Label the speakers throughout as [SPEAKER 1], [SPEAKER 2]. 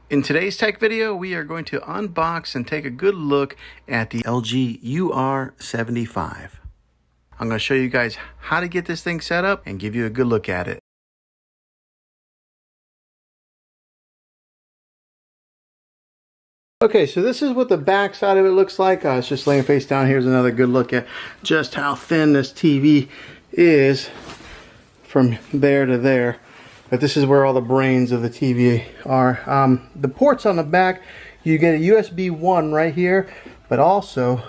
[SPEAKER 1] In today's tech video, we are going to unbox and take a good look at the LG UR75. I'm going to show you guys how to get this thing set up and give you a good look at it. Okay, so this is what the back side of it looks like. It's just laying face down. Here's another good look at just how thin this TV is from there to there. But this is where all the brains of the TV are. The ports on the back, you get a USB 1 right here, but also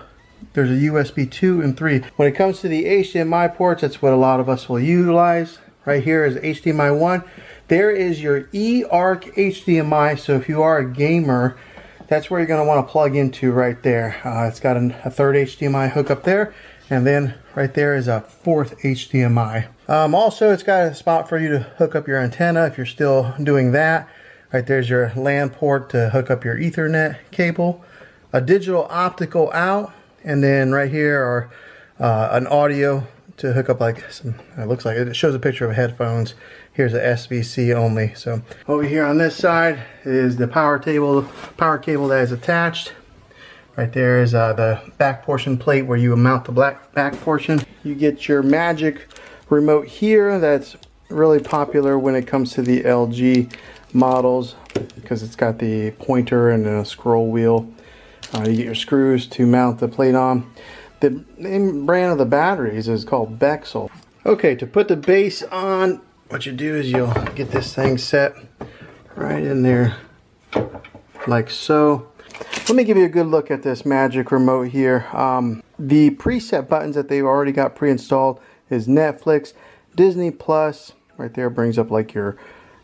[SPEAKER 1] there's a USB 2 and 3. When it comes to the HDMI ports, that's what a lot of us will utilize. Right here is HDMI 1. There is your eARC HDMI, so if you are a gamer, that's where you're going to want to plug into right there. It's got a third HDMI hookup there, and then right there is a fourth HDMI. Also, it's got a spot for you to hook up your antenna if you're still doing that. Right there's your LAN port to hook up your Ethernet cable, a digital optical out, and then right here are an audio to hook up like some, it looks like it shows a picture of headphones. Here's a SBC only. So over here on this side is the power cable that is attached. Right there is the back portion plate where you mount the back portion. You get your Magic remote here. That's really popular when it comes to the LG models because it's got the pointer and a scroll wheel. You get your screws to mount the plate on. The name brand of the batteries is called Bexel. Okay, to put the base on, what you do is you'll get this thing set right in there like so. Let me give you a good look at this Magic remote here. The preset buttons that they've already got pre-installed is Netflix, Disney Plus. Right there brings up like your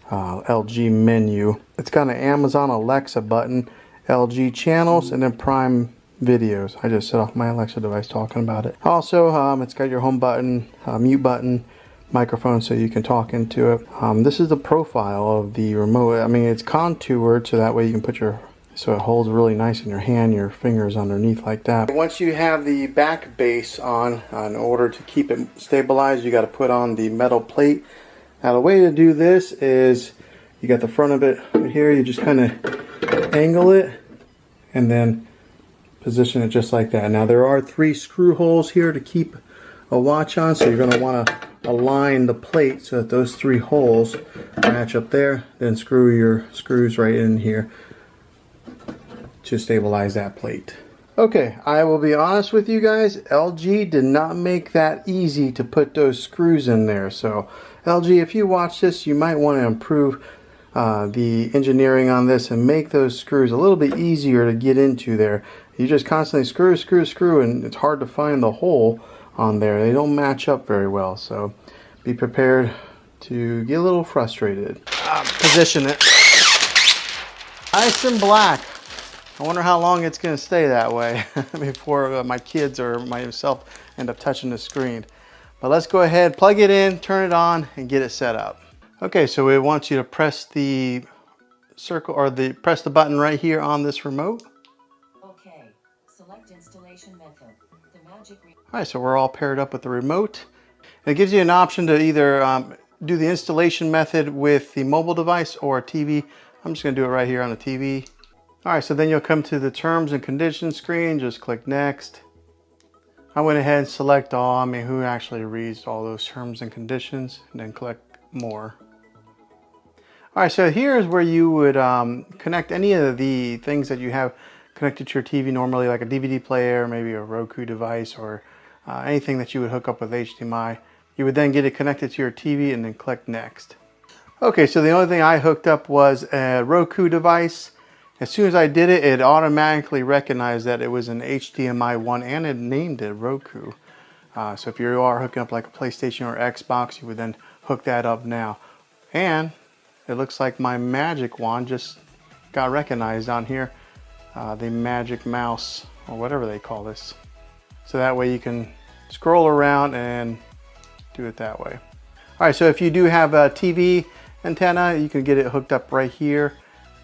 [SPEAKER 1] LG menu. It's got an Amazon Alexa button, LG channels, and then Prime videos. I just set off my Alexa device talking about it. Also, it's got your home button, mute button, microphone so you can talk into it. This is the profile of the remote. I mean, it's contoured so that way you can put so it holds really nice in your hand, your fingers underneath like that. Once you have the back base on, in order to keep it stabilized, you got to put on the metal plate. Now the way to do this is you got the front of it right here, you just kind of angle it and then position it just like that. Now there are 3 screw holes here to keep a watch on, so you're going to want to align the plate so that those 3 holes match up there, then screw your screws right in here to stabilize that plate. Okay, I will be honest with you guys, LG did not make that easy to put those screws in there. So LG, if you watch this, you might want to improve the engineering on this and make those screws a little bit easier to get into there. You just constantly screw, and it's hard to find the hole on there. They don't match up very well, so be prepared to get a little frustrated. Position it. Nice and black. I wonder how long it's going to stay that way before my kids or myself end up touching the screen. But let's go ahead, plug it in, turn it on, and get it set up. Okay, so we want you to press the circle or press the button right here on this remote.
[SPEAKER 2] Okay, select installation method. The Magic.
[SPEAKER 1] All right, so we're all paired up with the remote. It gives you an option to either do the installation method with the mobile device or a TV. I'm just going to do it right here on the TV. All right, so then you'll come to the terms and conditions screen. Just click next. I went ahead and select all. I mean, who actually reads all those terms and conditions? And then click more. All right, so here's where you would connect any of the things that you have connected to your TV normally, like a DVD player, maybe a Roku device, or anything that you would hook up with HDMI. You would then get it connected to your TV and then click next. Okay, so the only thing I hooked up was a Roku device. As soon as I did it, it automatically recognized that it was an HDMI 1 and it named it Roku. So if you are hooking up like a PlayStation or Xbox, you would then hook that up now. And it looks like my Magic Wand just got recognized on here. The Magic Mouse, or whatever they call this. So that way you can scroll around and do it that way. All right, so if you do have a TV antenna, you can get it hooked up right here.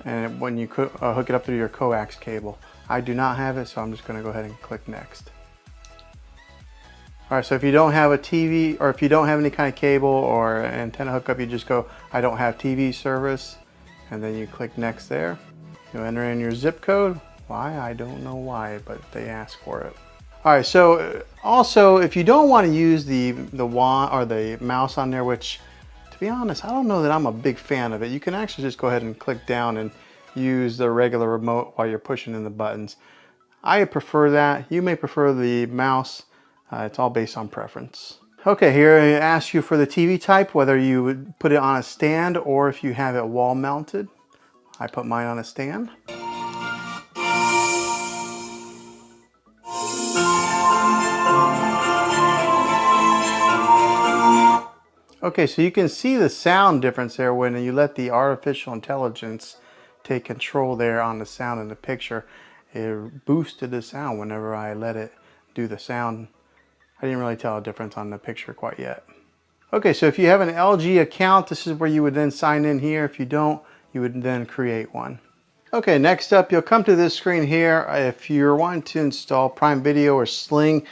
[SPEAKER 1] And when you hook it up through your coax cable. I do not have it, so I'm just going to go ahead and click next. All right, so if you don't have a TV, or if you don't have any kind of cable or antenna hookup, you just go, I don't have TV service, and then you click next there. You enter in your zip code. Why? I don't know why, but they ask for it. All right, so also if you don't want to use the wand or the mouse on there, which to be honest, I don't know that I'm a big fan of it. You can actually just go ahead and click down and use the regular remote while you're pushing in the buttons. I prefer that. You may prefer the mouse. It's all based on preference. Okay, here it asks you for the TV type, whether you would put it on a stand or if you have it wall mounted. I put mine on a stand. Okay, so you can see the sound difference there when you let the artificial intelligence take control there on the sound in the picture. It boosted the sound whenever I let it do the sound. I didn't really tell a difference on the picture quite yet. Okay, so if you have an LG account, this is where you would then sign in here. If you don't, you would then create one. Okay, next up, you'll come to this screen here. If you're wanting to install Prime Video or Sling,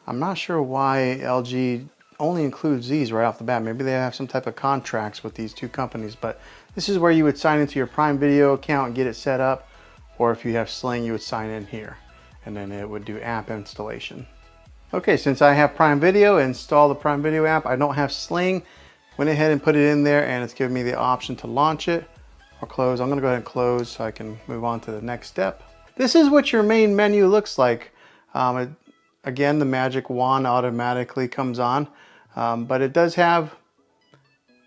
[SPEAKER 1] I'm not sure why LG only includes these right off the bat. Maybe they have some type of contracts with these two companies, but this is where you would sign into your Prime Video account and get it set up. Or if you have Sling, you would sign in here and then it would do app installation. Okay, since I have Prime Video, install the Prime Video app. I don't have Sling. Went ahead and put it in there and it's giving me the option to launch it or close. I'm gonna go ahead and close so I can move on to the next step. This is what your main menu looks like. Again, the magic wand automatically comes on, but it does have,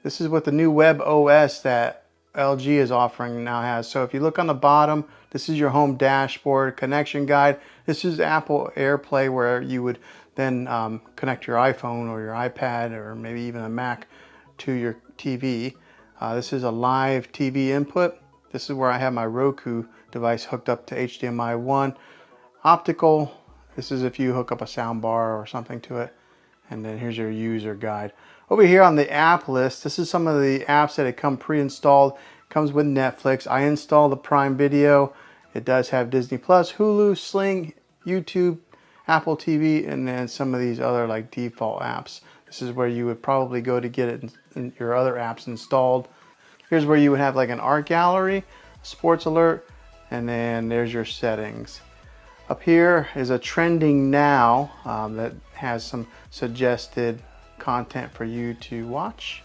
[SPEAKER 1] this is what the new web OS that LG is offering now has. So if you look on the bottom, this is your home dashboard, connection guide. This is Apple AirPlay, where you would then connect your iPhone or your iPad or maybe even a Mac to your TV. This is a live TV input. This is where I have my Roku device hooked up to HDMI 1. Optical, this is if you hook up a sound bar or something to it. And then here's your user guide. Over here on the app list, this is some of the apps that come pre-installed. Comes with Netflix. I installed the Prime Video. It does have Disney Plus, Hulu, Sling, YouTube, Apple TV, and then some of these other like default apps. This is where you would probably go to get it in your other apps installed. Here's where you would have like an art gallery, sports alert, and then there's your settings. Up here is a trending now that has some suggested content for you to watch.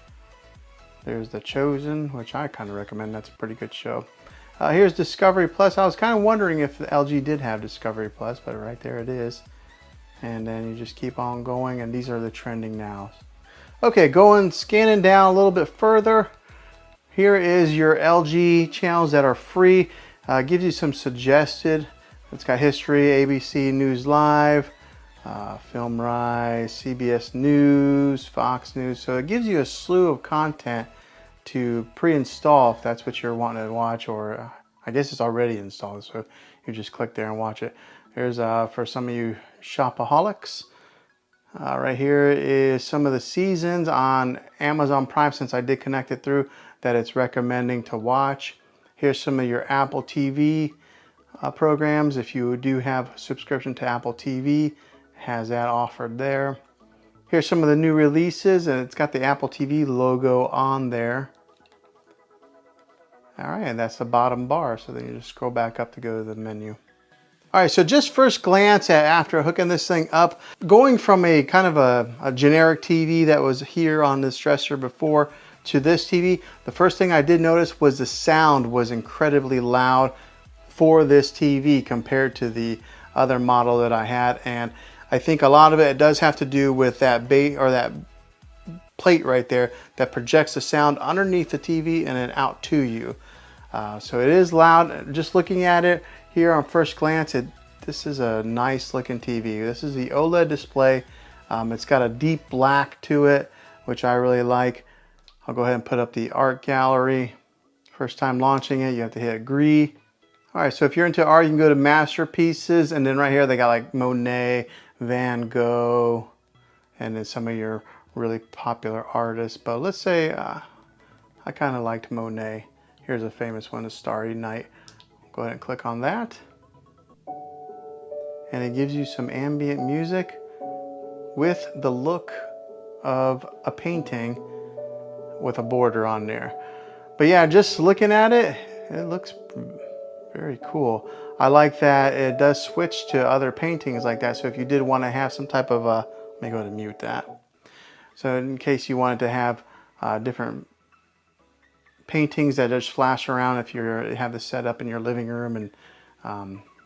[SPEAKER 1] There's The Chosen, which I kind of recommend. That's a pretty good show. Here's Discovery Plus. I was kind of wondering if the LG did have Discovery Plus, but right there it is. And then you just keep on going, and these are the trending nows. Okay, scanning down a little bit further. Here is your LG channels that are free. Gives you some suggested. It's got history, ABC News Live, Film Rise, CBS News, Fox News. So it gives you a slew of content to pre-install if that's what you're wanting to watch, or I guess it's already installed, so you just click there and watch it. Here's for some of you shopaholics. Right here is some of the seasons on Amazon Prime, since I did connect it through, that it's recommending to watch. Here's some of your Apple TV programs. If you do have a subscription to Apple TV, has that offered there. Here's some of the new releases, and it's got the Apple TV logo on there. All right, and that's the bottom bar, so then you just scroll back up to go to the menu. All right, so just first glance at after hooking this thing up, going from a kind of a generic TV that was here on this dresser before to this TV, the first thing I did notice was the sound was incredibly loud for this TV compared to the other model that I had. And I think a lot of it does have to do with that that plate right there that projects the sound underneath the TV and then out to you. So it is loud. Just looking at it here on first glance, this is a nice looking TV. This is the OLED display. It's got a deep black to it, which I really like. I'll go ahead and put up the art gallery. First time launching it, you have to hit agree. All right, so if you're into art, you can go to masterpieces, and then right here they got like Monet, Van Gogh, and then some of your really popular artists. But let's say I kind of liked Monet. Here's a famous one, A Starry Night. Go ahead and click on that. And it gives you some ambient music with the look of a painting with a border on there. But yeah, just looking at it, it looks Very cool. I like that it does switch to other paintings like that. So if you did want to have some type of let me go ahead and mute that. So in case you wanted to have different paintings that just flash around, if you have this set up in your living room, and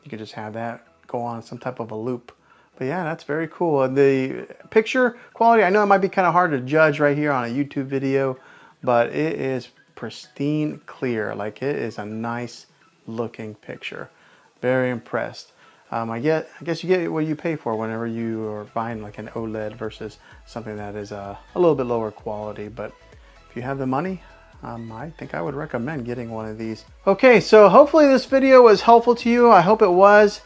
[SPEAKER 1] you could just have that go on some type of a loop. But yeah, that's very cool. The picture quality, I know it might be kind of hard to judge right here on a YouTube video, but it is pristine clear. Like, it is a nice looking picture. Very impressed. I guess you get what you pay for whenever you are buying like an OLED versus something that is a little bit lower quality. But if you have the money, I think I would recommend getting one of these. Okay, so hopefully this video was helpful to you. I hope it was.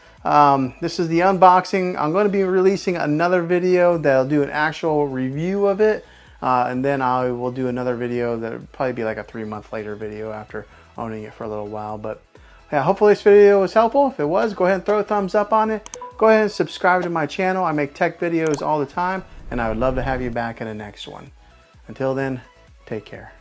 [SPEAKER 1] This is the unboxing. I'm going to be releasing another video that'll do an actual review of it. And then I will do another video that'll probably be like a 3-month later video after owning it for a little while. But yeah, hopefully this video was helpful. If it was, go ahead and throw a thumbs up on it. Go ahead and subscribe to my channel. I make tech videos all the time, and I would love to have you back in the next one. Until then, take care.